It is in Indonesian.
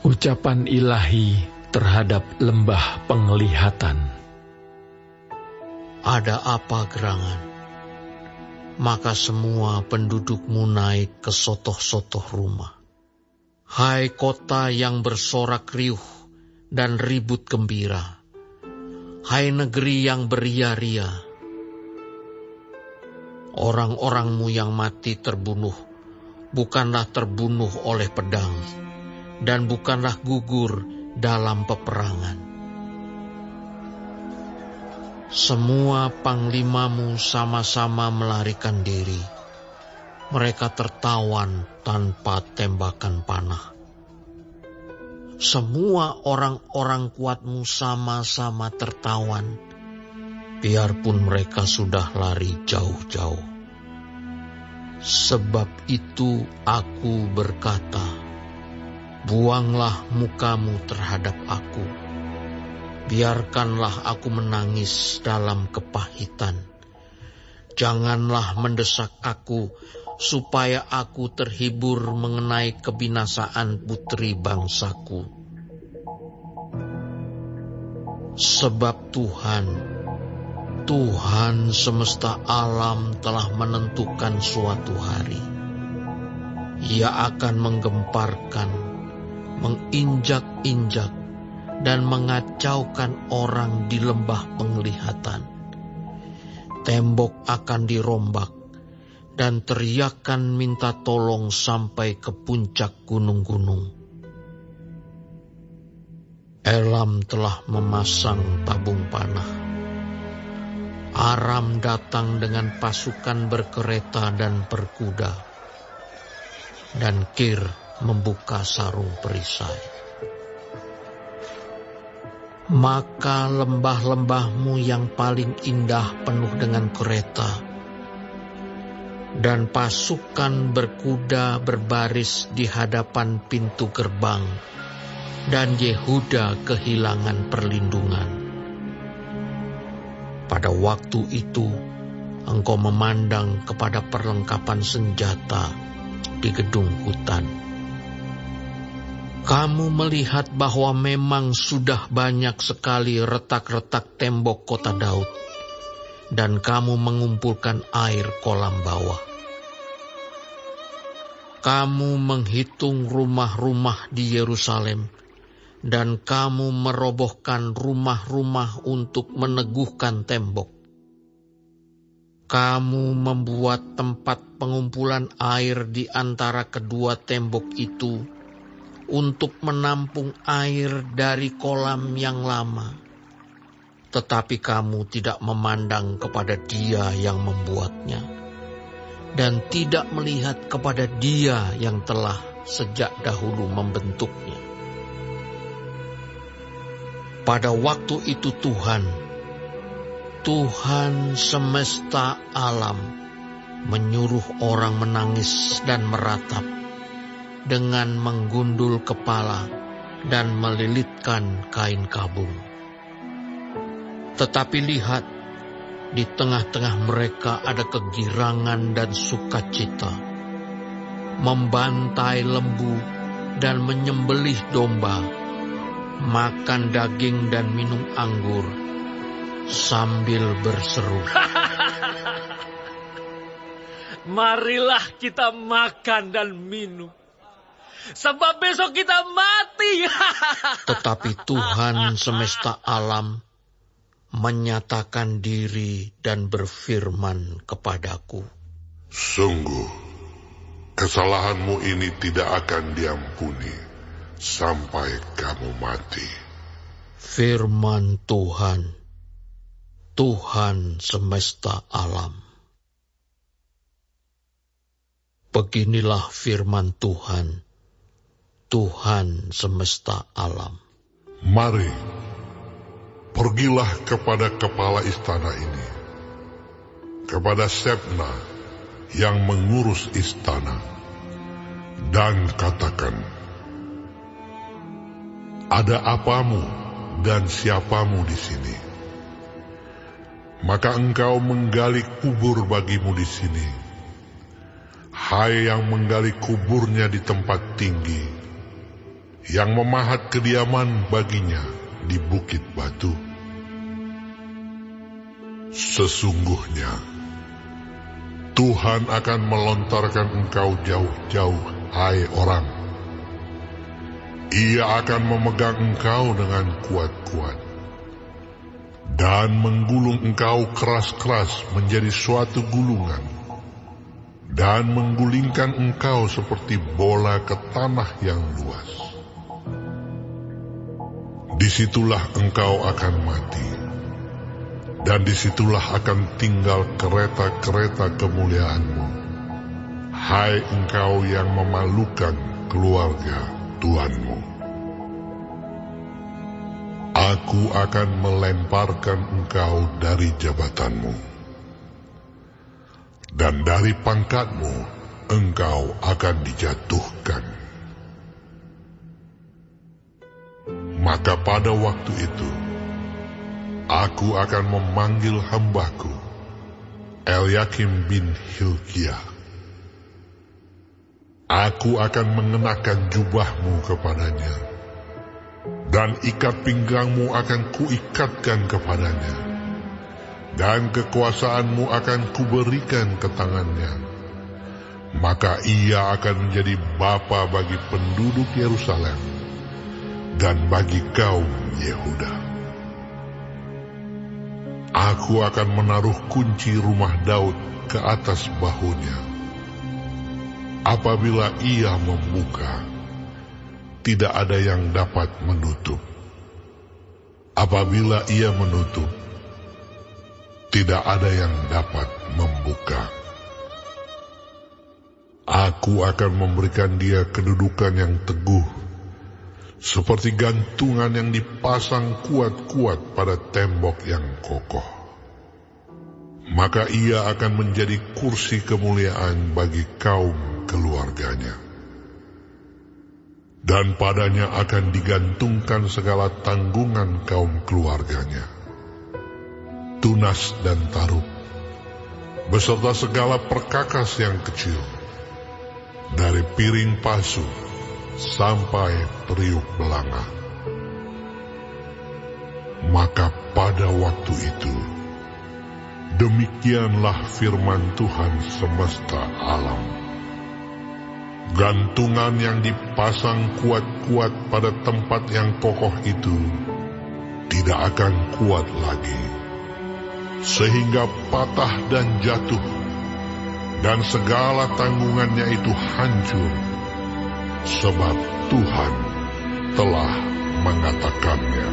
Ucapan ilahi terhadap lembah penglihatan. Ada apa gerangan? Maka semua pendudukmu naik ke sotoh-sotoh rumah. Hai kota yang bersorak riuh dan ribut gembira. Hai negeri yang beria-ria. Orang-orangmu yang mati terbunuh, bukanlah terbunuh oleh pedang, dan bukanlah gugur dalam peperangan. Semua panglimamu sama-sama melarikan diri. Mereka tertawan tanpa tembakan panah. Semua orang-orang kuatmu sama-sama tertawan, biarpun mereka sudah lari jauh-jauh. Sebab itu aku berkata, buanglah mukamu terhadap aku. Biarkanlah aku menangis dalam kepahitan. Janganlah mendesak aku, supaya aku terhibur mengenai kebinasaan putri bangsaku. Sebab Tuhan semesta alam telah menentukan suatu hari. Ia akan menggemparkan, menginjak-injak, dan mengacaukan orang di lembah penglihatan. Tembok akan dirombak, dan teriakan minta tolong sampai ke puncak gunung-gunung. Elam telah memasang tabung panah. Aram datang dengan pasukan berkereta dan berkuda. Dan Kir membuka sarung perisai. Maka lembah-lembahmu yang paling indah penuh dengan kereta, dan pasukan berkuda berbaris di hadapan pintu gerbang, dan Yehuda kehilangan perlindungan. Pada waktu itu, engkau memandang kepada perlengkapan senjata di gedung hutan. Kamu melihat bahwa memang sudah banyak sekali retak-retak tembok kota Daud, dan kamu mengumpulkan air kolam bawah. Kamu menghitung rumah-rumah di Yerusalem, dan kamu merobohkan rumah-rumah untuk meneguhkan tembok. Kamu membuat tempat pengumpulan air di antara kedua tembok itu untuk menampung air dari kolam yang lama. Tetapi kamu tidak memandang kepada Dia yang membuatnya, dan tidak melihat kepada Dia yang telah sejak dahulu membentuknya. Pada waktu itu Tuhan semesta alam menyuruh orang menangis dan meratap, dengan menggundul kepala dan melilitkan kain kabung. Tetapi lihat, di tengah-tengah mereka ada kegirangan dan sukacita, membantai lembu dan menyembelih domba, makan daging dan minum anggur, sambil berseru, marilah kita makan dan minum, sebab besok kita mati. Tetapi Tuhan semesta alam menyatakan diri dan berfirman kepadaku, sungguh, kesalahanmu ini tidak akan diampuni sampai kamu mati. Firman Tuhan, Tuhan semesta alam. Beginilah firman Tuhan, Tuhan semesta alam. Mari, pergilah kepada kepala istana ini, kepada Sebna yang mengurus istana, dan katakan, ada apamu dan siapamu di sini? Maka engkau menggali kubur bagimu di sini. Hai yang menggali kuburnya di tempat tinggi, yang memahat kediaman baginya di bukit batu. Sesungguhnya Tuhan akan melontarkan engkau jauh-jauh, hai orang. Ia akan memegang engkau dengan kuat-kuat dan menggulung engkau keras-keras menjadi suatu gulungan, dan menggulingkan engkau seperti bola ke tanah yang luas. Disitulah engkau akan mati, dan disitulah akan tinggal kereta-kereta kemuliaanmu, hai engkau yang memalukan keluarga Tuhanmu. Aku akan melemparkan engkau dari jabatanmu, dan dari pangkatmu engkau akan dijatuhkan. Maka pada waktu itu, aku akan memanggil hambaku, Eliakim bin Hilkiah. Aku akan mengenakan jubahmu kepadanya, dan ikat pinggangmu akan kuikatkan kepadanya, dan kekuasaanmu akan kuberikan ke tangannya. Maka ia akan menjadi bapa bagi penduduk Yerusalem dan bagi kaum Yehuda. Aku akan menaruh kunci rumah Daud ke atas bahunya. Apabila ia membuka, tidak ada yang dapat menutup. Apabila ia menutup, tidak ada yang dapat membuka. Aku akan memberikan dia kedudukan yang teguh, seperti gantungan yang dipasang kuat-kuat pada tembok yang kokoh. Maka ia akan menjadi kursi kemuliaan bagi kaum keluarganya, dan padanya akan digantungkan segala tanggungan kaum keluarganya, tunas dan taruk, beserta segala perkakas yang kecil, dari piring pasu sampai periuk belanga. Maka pada waktu itu, demikianlah firman Tuhan semesta alam. Gantungan yang dipasang kuat-kuat pada tempat yang kokoh itu tidak akan kuat lagi, sehingga patah dan jatuh, dan segala tanggungannya itu hancur, sebab Tuhan telah mengatakannya.